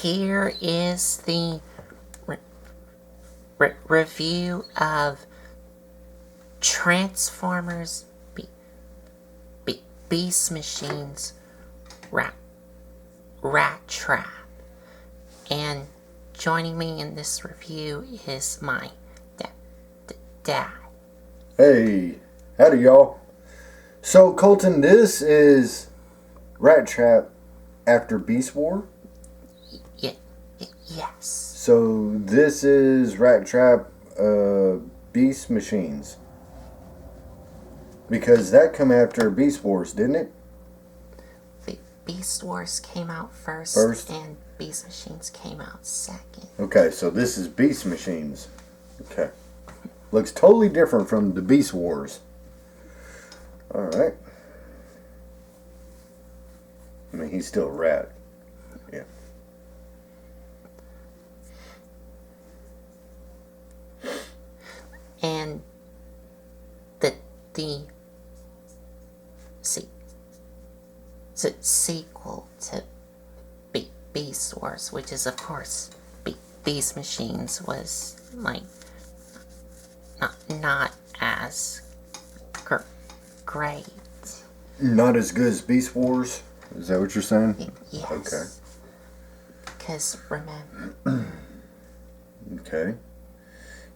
here is the review of Transformers Beast Machines Rattrap. And joining me in this review is my dad. Hey, howdy y'all. So Colton, this is Rattrap after Beast War? Yes. So this is Rattrap Beast Machines. Because that come after Beast Wars, didn't it? Beast Wars came out first, and Beast Machines came out second. Okay, so this is Beast Machines. Okay. Looks totally different from the Beast Wars. Alright. I mean, he's still a rat. Yeah. And the sequel to Beast Wars, which is of course Beast Machines, was like not as great. Not as good as Beast Wars? Is that what you're saying? Yes. Okay. Because remember. Okay.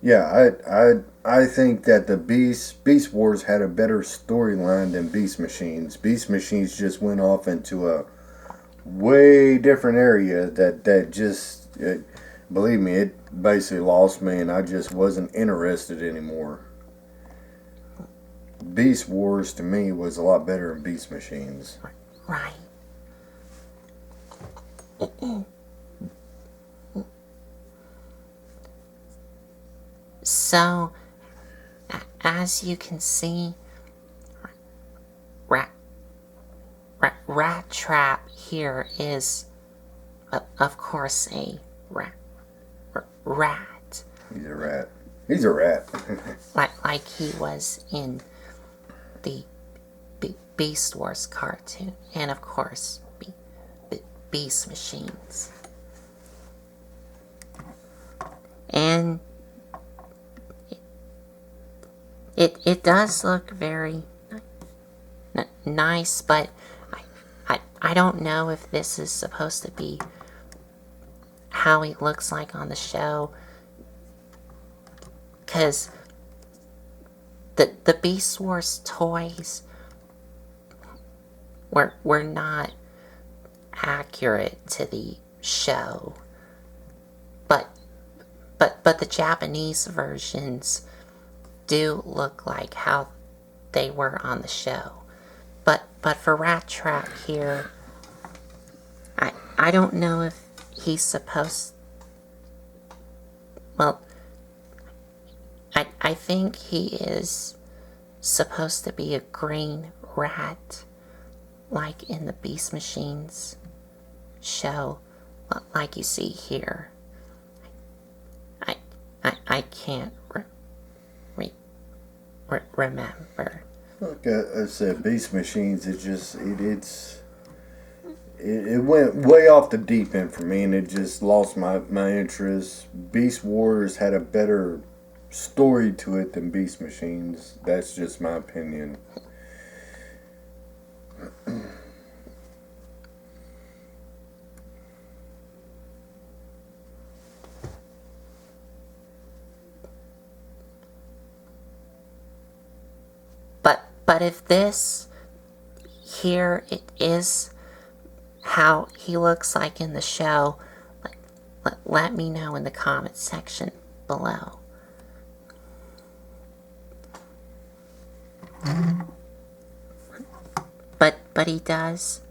Yeah, I think that the Beast Wars had a better storyline than Beast Machines. Beast Machines just went off into a way different area that just, believe me, it basically lost me, and I just wasn't interested anymore. Beast Wars to me was a lot better than Beast Machines. Right. So, as you can see, Rattrap here is, of course, a rat. He's a rat. He's a rat. like he was in the Beast Wars cartoon, and of course, Beast Machines. And it does look very nice, but I don't know if this is supposed to be how he looks like on the show, because the Beast Wars toys were not accurate to the show, but the Japanese versions do look like how they were on the show. But for Rattrap here, I don't know if he's supposed. Well, I think he is supposed to be a green rat, like in the Beast Machines show, like you see here. I can't remember. Like I said, Beast Machines, it went way off the deep end for me, and it just lost my interest. Beast Wars had a better story to it than Beast Machines. That's just my opinion. But if this here it is how he looks like in the show, let me know in the comments section below. But he does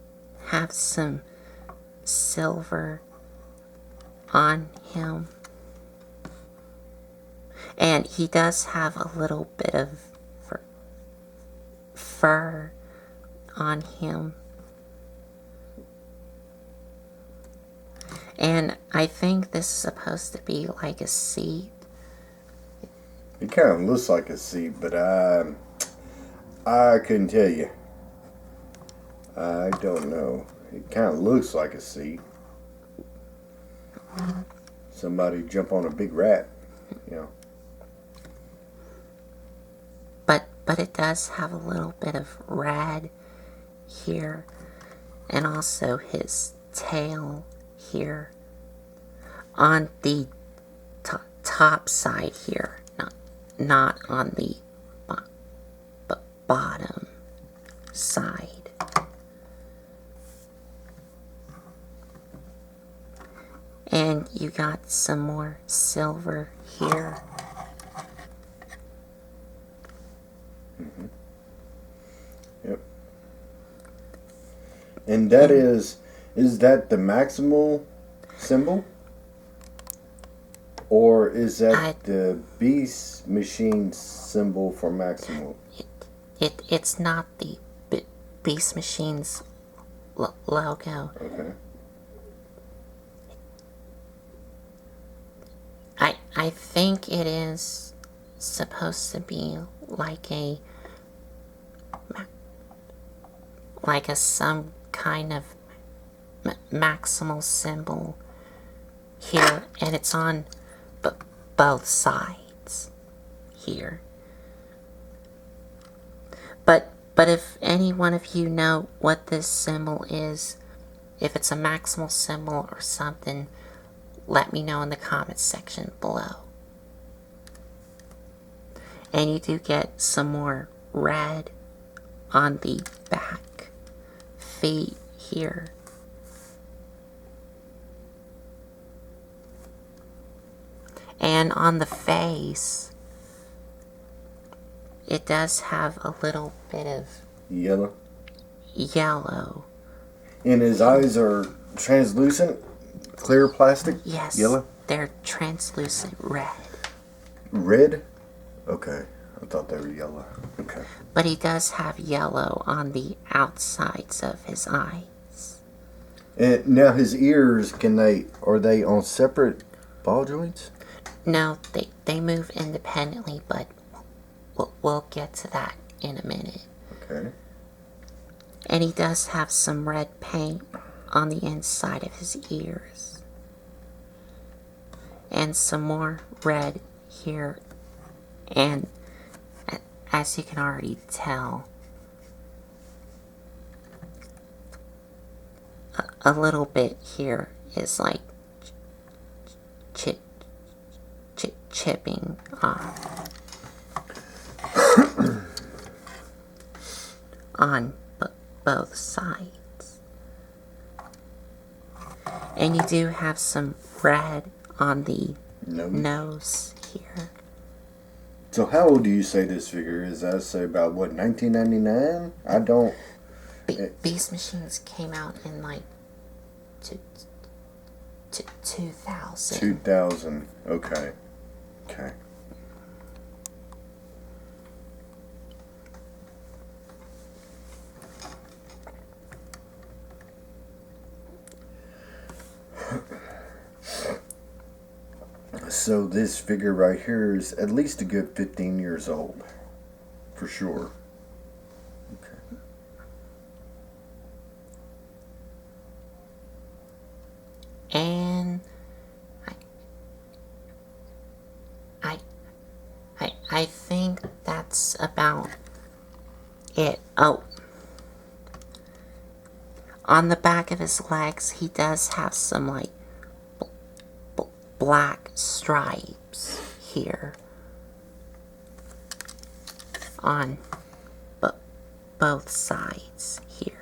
have some silver on him, and he does have a little bit of fur on him. And I think this is supposed to be like a seat. It kind of looks like a seat, but I couldn't tell you. I don't know. It kind of looks like a seat. somebody jump on a big rat, you know. But it does have a little bit of red here, and also his tail here on the top side here, not on the bottom side. And you got some more silver here. Yep. And that is that the maximal symbol? Or is that the beast machine symbol for maximal? It's not the beast machine's logo. Okay. I think it is supposed to be like a some kind of maximal symbol here, and it's on both sides here. But if any one of you know what this symbol is, if it's a maximal symbol or something, let me know in the comments section below. And you do get some more red on the back feet here. And on the face, it does have a little bit of yellow. And his eyes are translucent, clear plastic? Yes. Yellow? They're translucent red. Red? Okay. I thought they were yellow. Okay. But he does have yellow on the outsides of his eyes. And now his ears, are they on separate ball joints? No, they move independently, but we'll get to that in a minute. Okay. And he does have some red paint on the inside of his ears. And some more red here. And as you can already tell, a little bit here is like chipping off on both sides. And you do have some red on the nose here. So how old do you say this figure is? I say about, what, 1999? I don't... Beast Machines came out in like 2000. 2000. Okay. Okay. So this figure right here is at least a good 15 years old. For sure. Okay. And I think that's about it. Oh, on the back of his legs, he does have some like black stripes here on both sides here.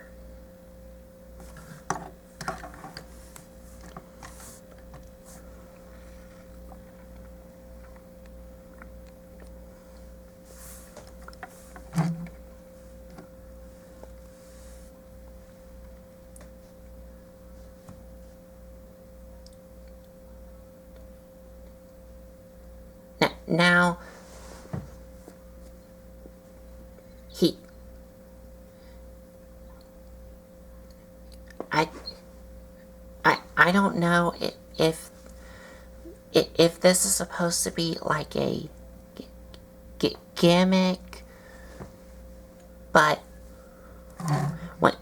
Now, I don't know if this is supposed to be like a gimmick, but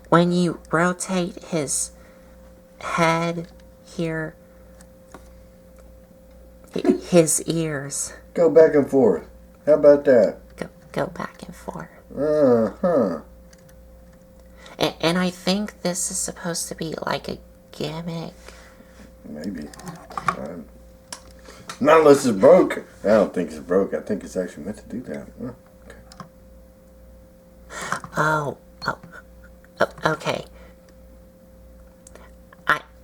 when you rotate his head here, his ears Go back and forth. How about that? go back and forth. Uh-huh. And I think this is supposed to be like a gimmick. Maybe. Not unless it's broke. I don't think it's broke. I think it's actually meant to do that. Okay. Oh, okay.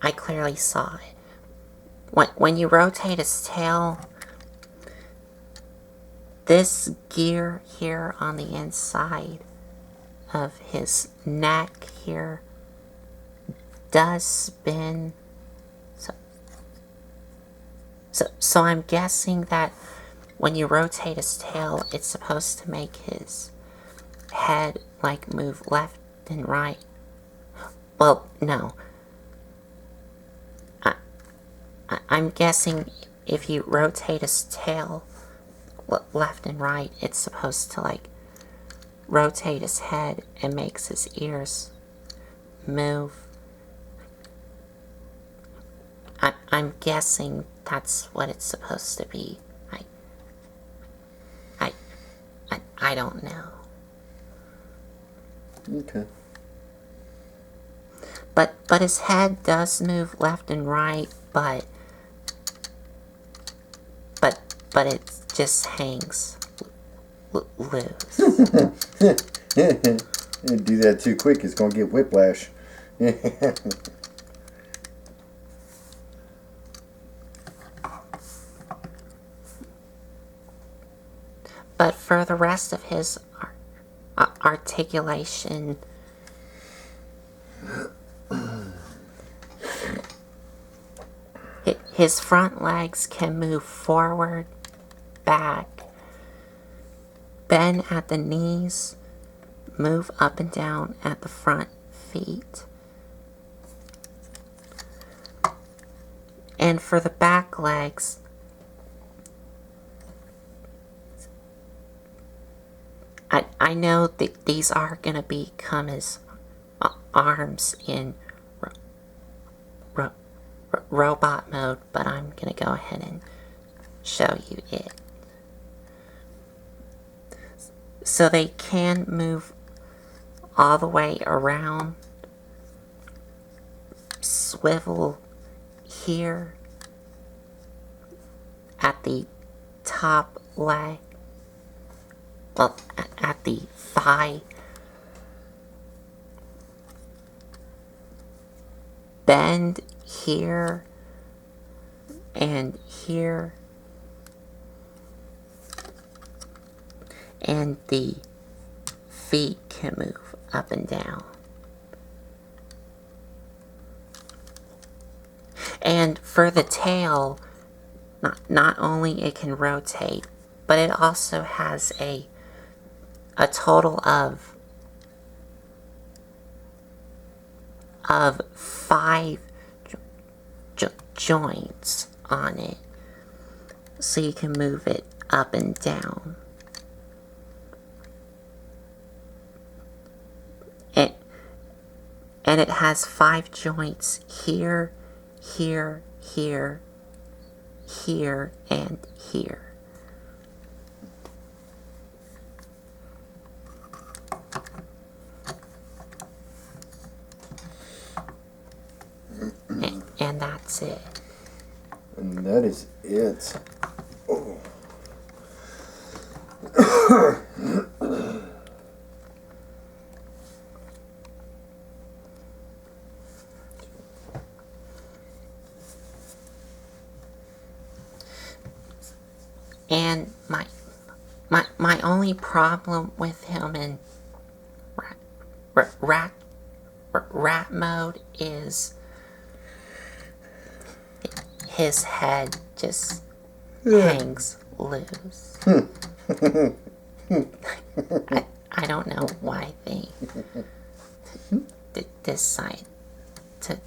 I clearly saw it. When you rotate his tail, this gear here on the inside of his neck here does spin. So I'm guessing that when you rotate his tail, it's supposed to make his head like move left and right. Well, no. I'm guessing if you rotate his tail left and right, it's supposed to like rotate his head and makes his ears move. I'm guessing that's what it's supposed to be. I don't know. Okay. But his head does move left and right, but it just hangs loose. You do that too quick, it's gonna get whiplash. But for the rest of his articulation, his front legs can move forward, back, bend at the knees, move up and down at the front feet. And for the back legs, I know that these are going to become his arms in robot mode, but I'm going to go ahead and show you it. So they can move all the way around, swivel here at the top leg, well, at the thigh, bend here and here, and the feet can move up and down. And for the tail, not only it can rotate, but it also has a total of 5 joints on it, so you can move it up and down. And it has 5 joints here, here, here, here, and here. And that's it. And that is it. Oh. And my only problem with him in rat mode is his head just hangs loose. I don't know why they decide to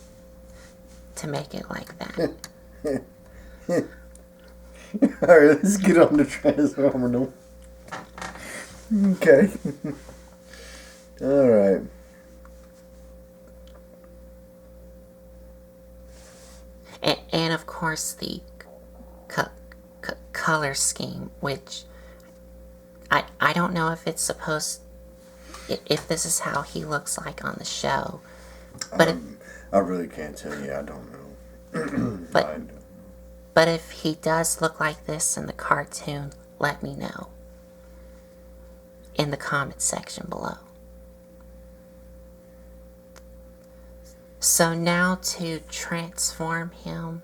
make it like that. Alright, let's get on the Transformer now. Okay. Alright. And of course the color scheme, which I don't know if it's supposed, if this is how he looks like on the show, but I really can't tell you. I don't know. but but if he does look like this in the cartoon, let me know in the comment section below. So now to transform him,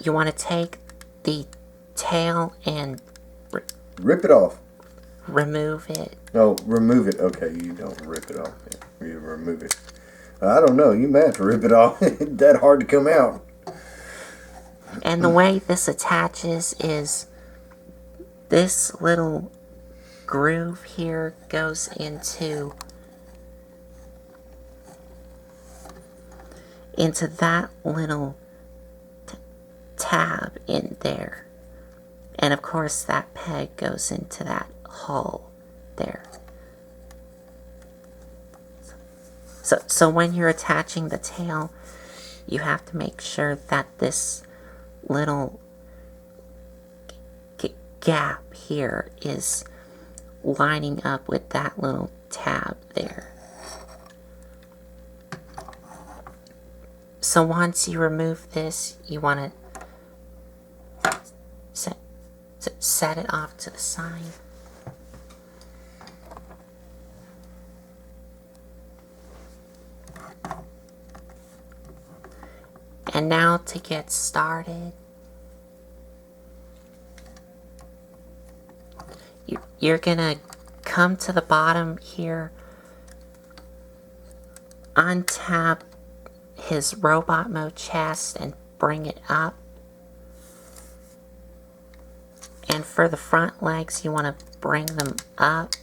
you want to take the tail and rip it off. remove it. No, remove it. Okay, you don't rip it off. You remove it. I don't know. You may have to rip it off. It's that hard to come out. And the way this attaches is this little groove here goes into that little tab in there. And of course that peg goes into that hole there. So when you're attaching the tail, you have to make sure that this little gap here is lining up with that little tab there. So once you remove this, you want to set it off to the side. And now to get started, you're gonna come to the bottom here, untap his robot mode chest and bring it up. And for the front legs, you want to bring them up.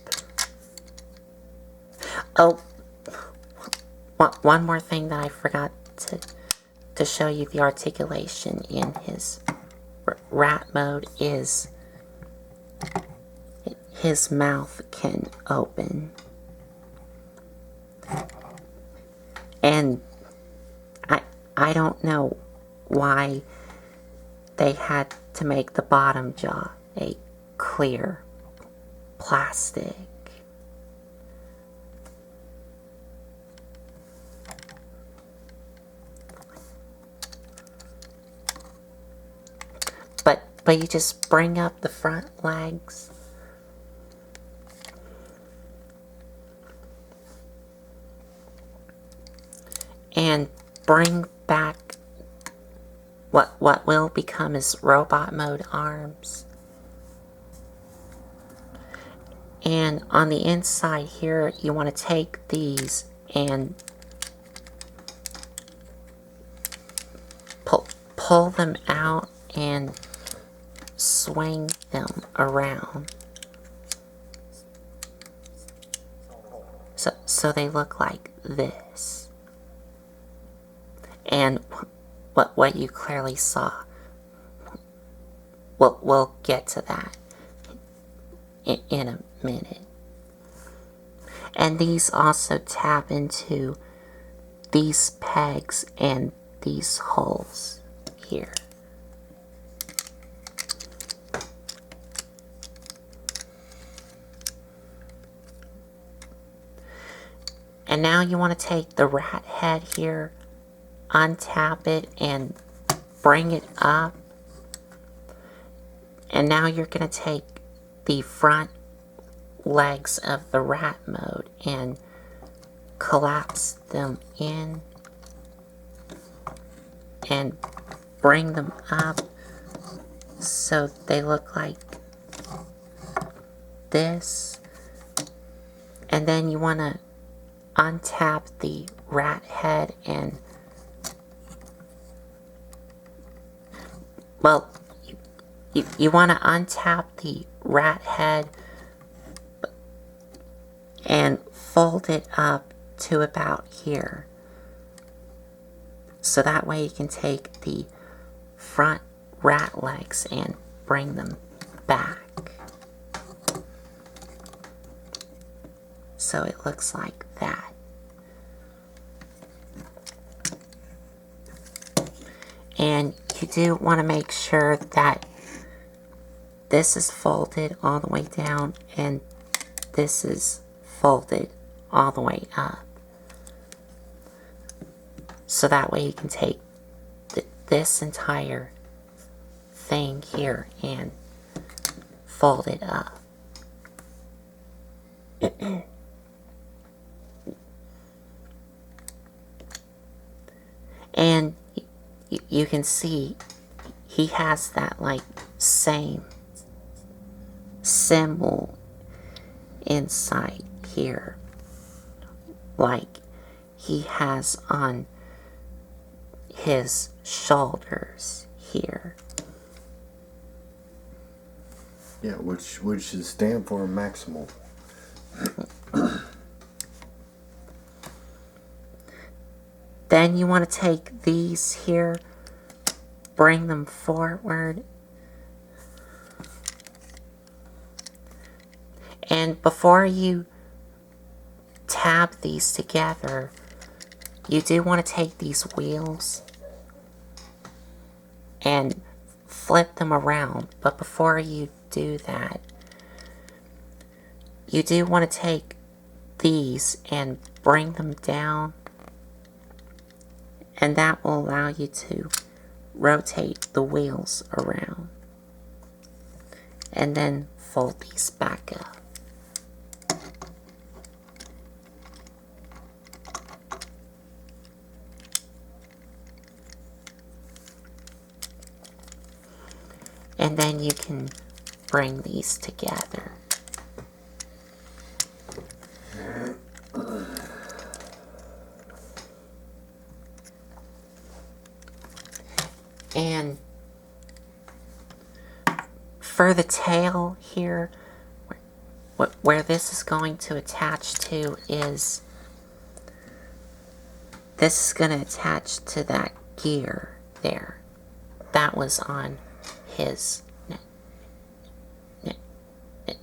Oh, one more thing that I forgot to show you the articulation in his rat mode is his mouth can open. And I don't know why they had to make the bottom jaw a clear plastic. But you just bring up the front legs. And bring back what will become his robot mode arms. And on the inside here, you want to take these and pull them out and swing them around. So they look like this. And what you clearly saw, we'll get to that in a minute. And these also tap into these pegs and these holes here. And now you want to take the rat head here, untap it and bring it up. And now you're going to take the front legs of the rat mode and collapse them in and bring them up so they look like this. And then you want to untap the rat head and, well, you want to untap the rat head and fold it up to about here. So that way you can take the front rat legs and bring them back. So it looks like that. And you do want to make sure that this is folded all the way down and this is folded all the way up. So that way you can take this entire thing here and fold it up. And you can see he has that like same symbol inside here like he has on his shoulders here. Yeah, which should stand for maximal. Then you want to take these here, bring them forward, and before you tab these together, you do want to take these wheels and flip them around. But before you do that, you do want to take these and bring them down, and that will allow you to rotate the wheels around. And then fold these back up. And then you can bring these together. And for the tail here, where this is going to attach to is, this is going to attach to that gear there. That was on his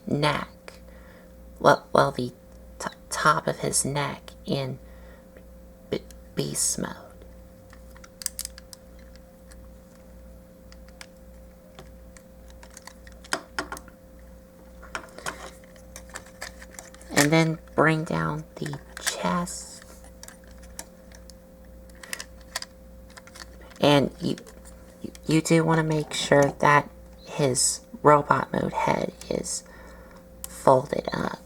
neck. Well, the top of his neck in beast mode. And then bring down the chest. And you do want to make sure that his robot mode head is folded up.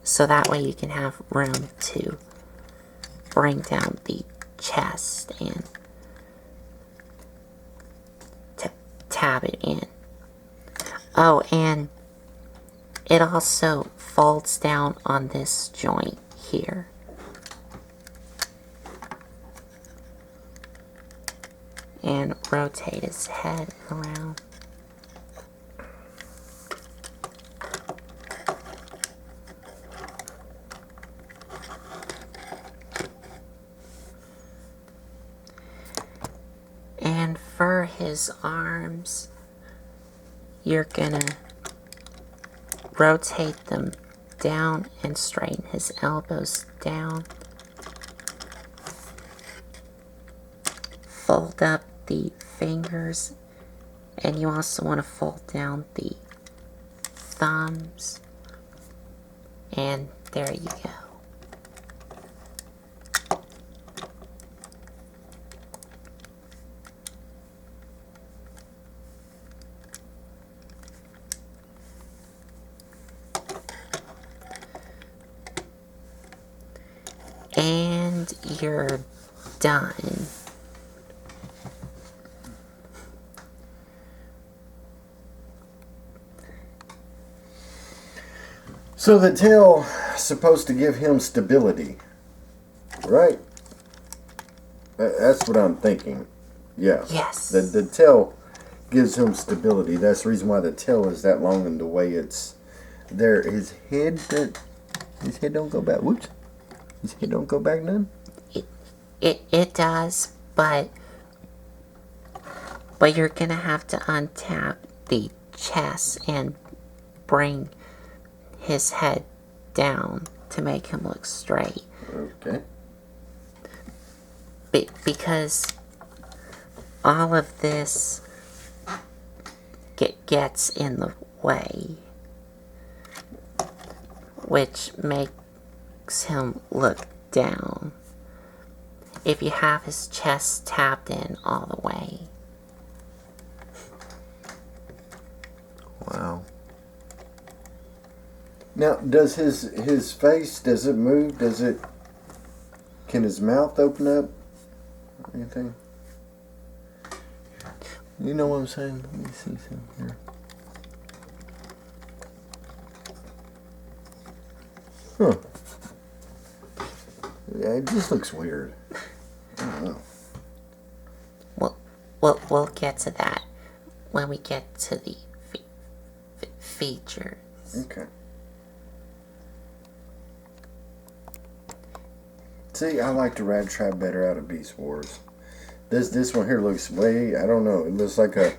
So that way you can have room to bring down the chest and tab it in. Oh, and it also folds down on this joint here. And rotate his head around. And for his arms, you're gonna rotate them down and straighten his elbows down. Fold up the fingers, and you also want to fold down the thumbs. And there you go. And you're done. So the tail is supposed to give him stability, right? That's what I'm thinking. Yeah. Yes. The tail gives him stability. That's the reason why the tail is that long and the way it's there. His head don't go back. Whoops. His head don't go back none? It does, but you're gonna have to untap the chest and bring his head down to make him look straight. Okay. because all of this gets in the way, which makes him look down. If you have his chest tapped in all the way. Wow. Now, does his face, does it move? Can his mouth open up? Anything? You know what I'm saying? Let me see some here. Huh. Yeah, it just looks weird. I don't know. We'll get to that when we get to the features. Okay. See, I like the Rattrap better out of Beast Wars. This one here looks way, I don't know, it looks like a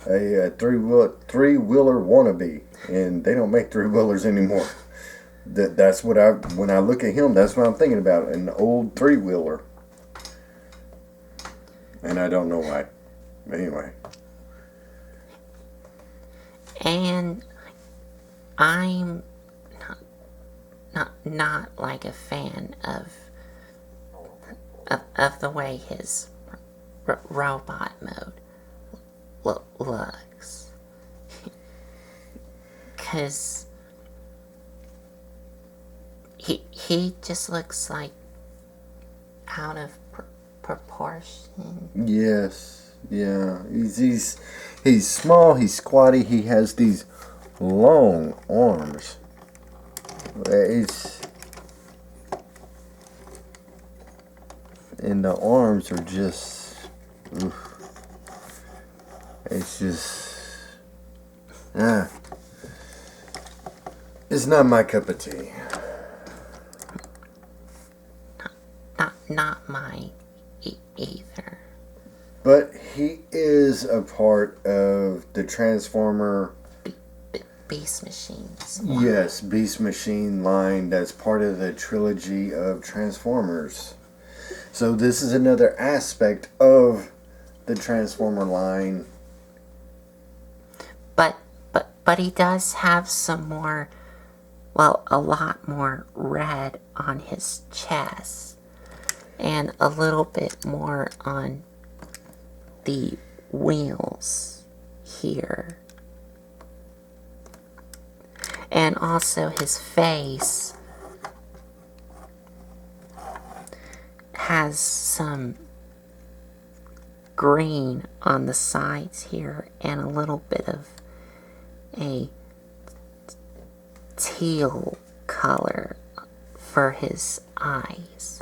three-wheeler wannabe, and they don't make three-wheelers anymore. That's what when I look at him, that's what I'm thinking about, an old three-wheeler. And I don't know why. Anyway. And I'm not like a fan of the way his robot mode looks, cause he just looks like out of proportion. Yes, yeah. He's small. He's squatty. He has these long arms. And the arms are just. Oof. It's just. It's not my cup of tea. Not mine either. But he is a part of the Transformer. Beast Machines. Yes, Beast Machine line that's part of the trilogy of Transformers. So this is another aspect of the Transformer line. But he does have some more, well, a lot more red on his chest. And a little bit more on the wheels here. And also his face has some green on the sides here and a little bit of a teal color for his eyes.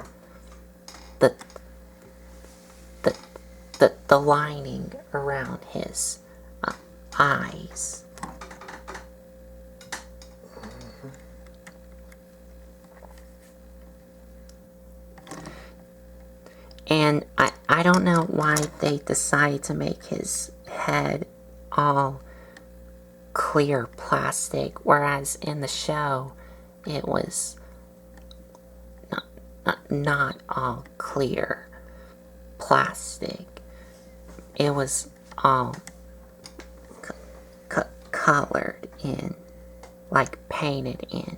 The lining around his eyes. And I don't know why they decided to make his head all clear plastic, whereas in the show it was not all clear plastic. It was all colored in, like painted in.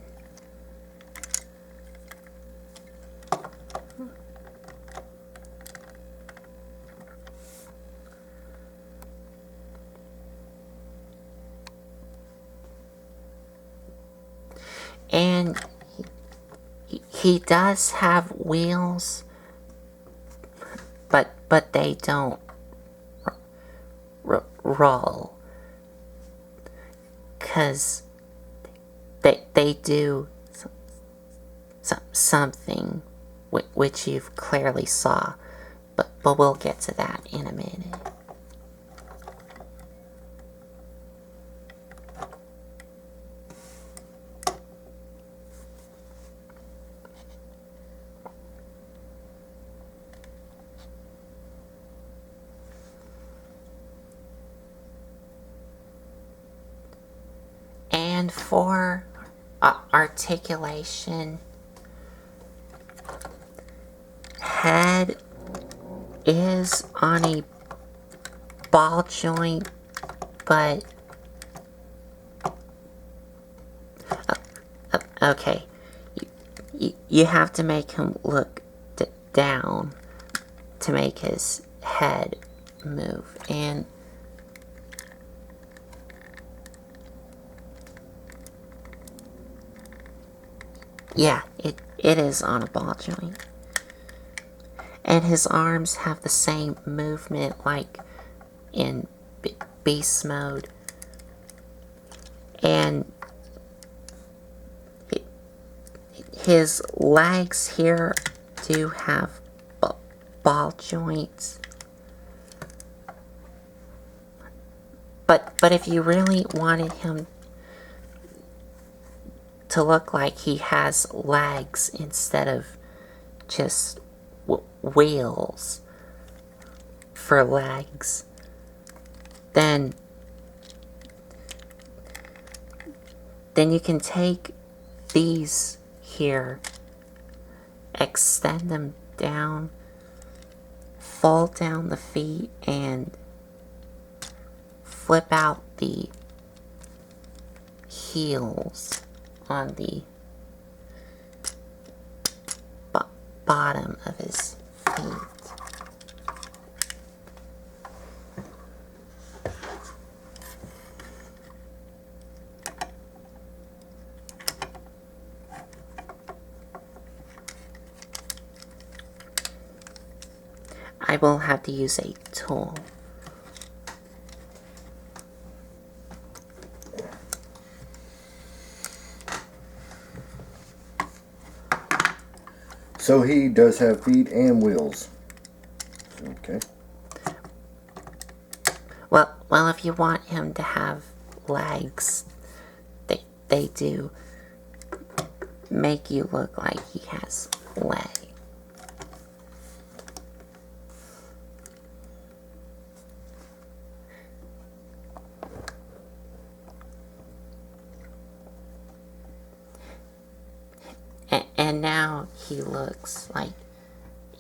And he does have wheels, but they don't roll, cause they do something which you've clearly saw, but we'll get to that in a minute. And for articulation, head is on a ball joint, but okay, you have to make him look down to make his head move. And yeah, it is on a ball joint. And his arms have the same movement like in beast mode. And his legs here do have ball joints. But if you really wanted him to look like he has legs instead of just wheels for legs, then you can take these here, extend them down, fold down the feet, and flip out the heels on the bottom of his feet. I will have to use a tool. So he does have feet and wheels. Okay. Well, if you want him to have legs, they do make you look like he has legs. And now he looks like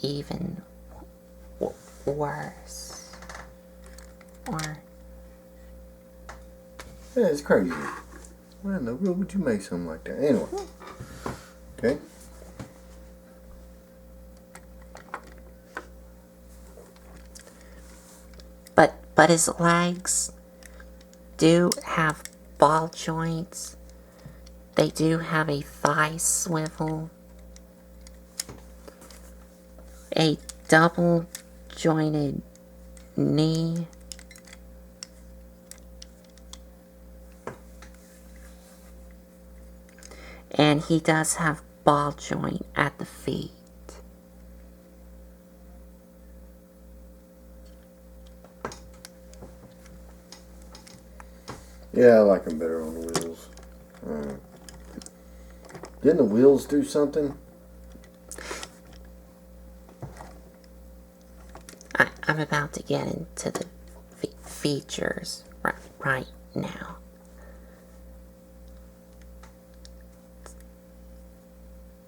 even worse. Or Yeah, it's crazy. Why in the world would you make something like that? Anyway. Okay. But his legs do have ball joints. They do have a thigh swivel, a double jointed knee, and he does have ball joint at the feet. Yeah, I like him better on the wheels. Didn't the wheels do something? I'm about to get into the features right now.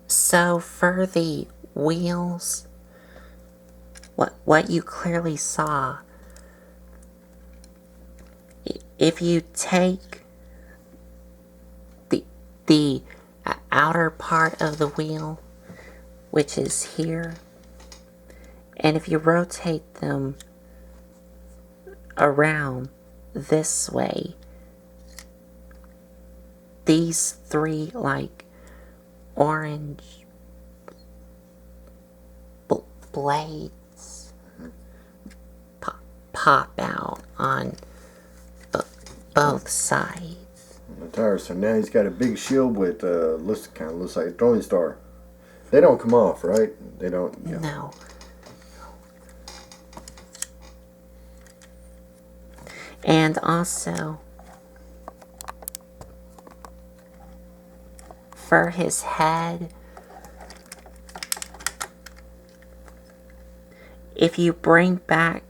So for the wheels, what you clearly saw, if you take the outer part of the wheel, which is here, and if you rotate them around this way, these three like orange blades pop out on both sides. The tires. So now he's got a big shield with looks like a throwing star. They don't come off, right? They don't. Yeah. No. And also, for his head, if you bring back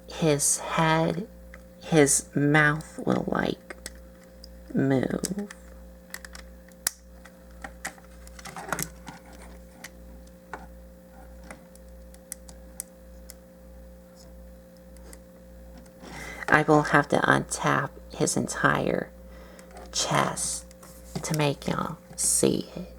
his head, his mouth will like move. I will have to untap his entire chest to make y'all see it.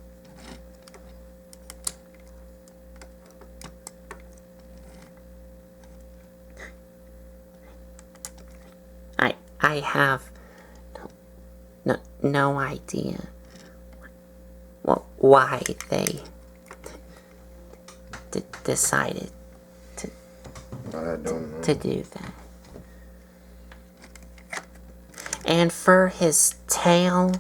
I have no idea why they decided I don't know. to do that. And for his tail,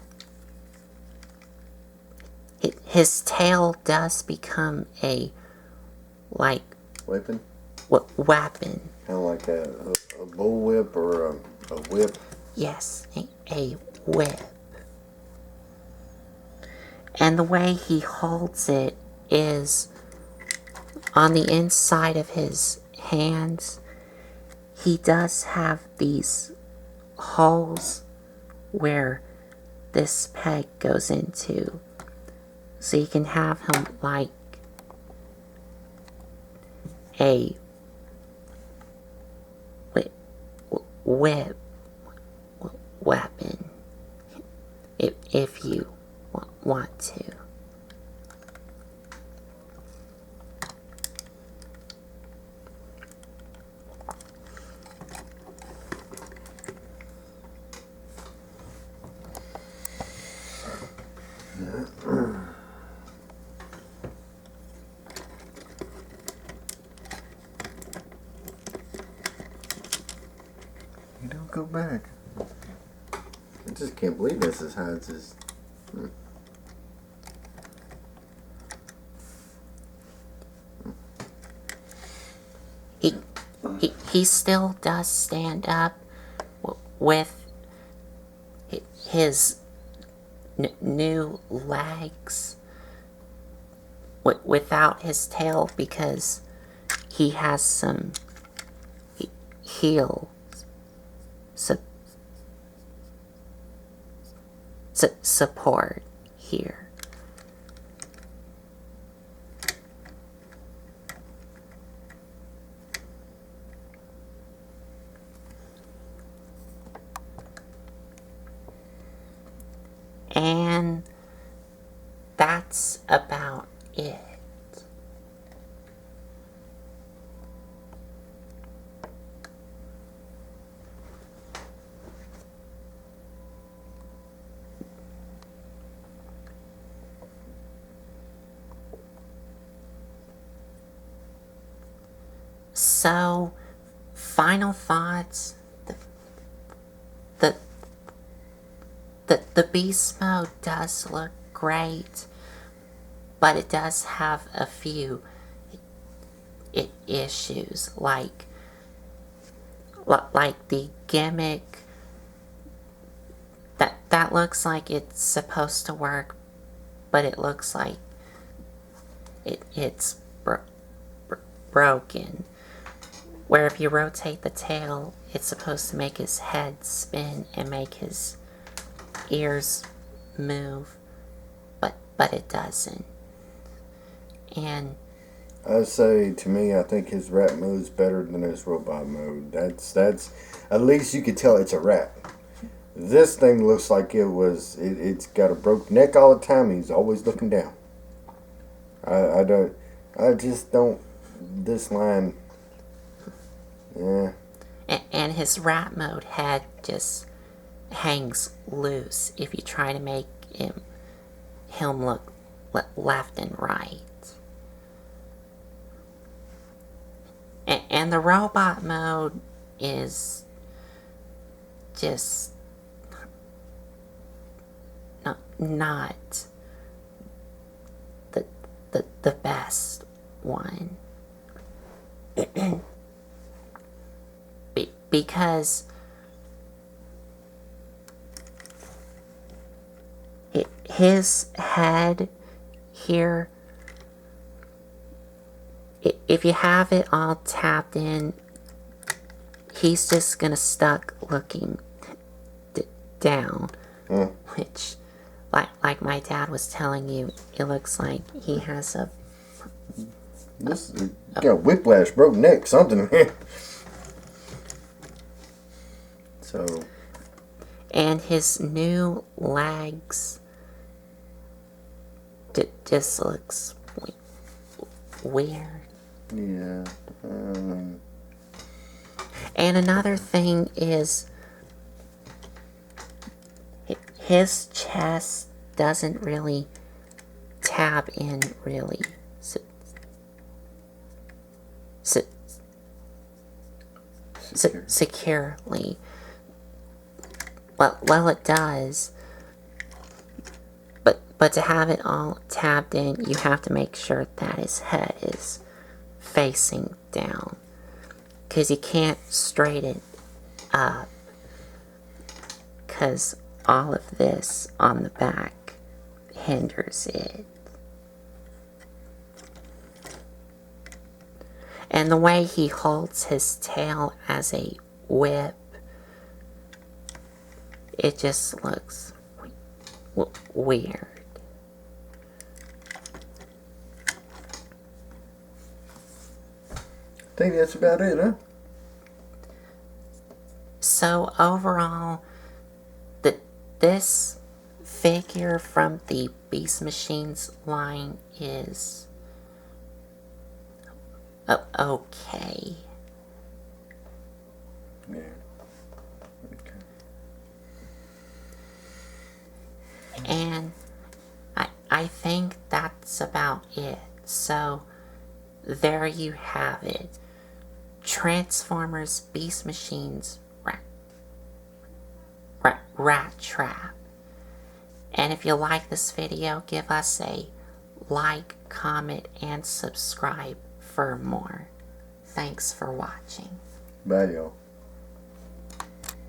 his tail does become a, like, Weapon? weapon. Kind of like a bullwhip or a whip. Yes, a whip. And the way he holds it is on the inside of his hands. He does have these holes where this peg goes into. So you can have him like a whip weapon if you want to. You don't go back. I just can't believe this is how it's just. He still does stand up with his new legs without his tail, because he has some heel support here. And that's about it. So, final thoughts. The beast mode does look great, but it does have a few issues, like the gimmick. That looks like it's supposed to work, but it looks like it's broken. Where if you rotate the tail, it's supposed to make his head spin and make his ears move, but it doesn't. And I say, to me, I think his rat mode's better than his robot mode. That's at least you could tell it's a rat. This thing looks like it's got a broke neck all the time. He's always looking down. I just don't. This line, yeah. And his rat mode head just hangs loose if you try to make him look left and right. And the robot mode is just not the best one. Because his head here, if you have it all tapped in, he's just gonna stuck looking down, which, like my dad was telling you, it looks like he has This got whiplash, broke neck, something. So, and his new legs just looks weird. yeah. And another thing is his chest doesn't really tab in really securely. Well, it does. But to have it all tabbed in, you have to make sure that his head is facing down. Because you can't straighten up. Because all of this on the back hinders it. And the way he holds his tail as a whip, it just looks weird. I think that's about it, huh? So overall, this figure from the Beast Machines line is okay. Yeah. Okay. And I think that's about it. So there you have it. Transformers Beast Machines Rattrap. And if you like this video, give us a like, comment, and subscribe for more. Thanks for watching. Bye, y'all.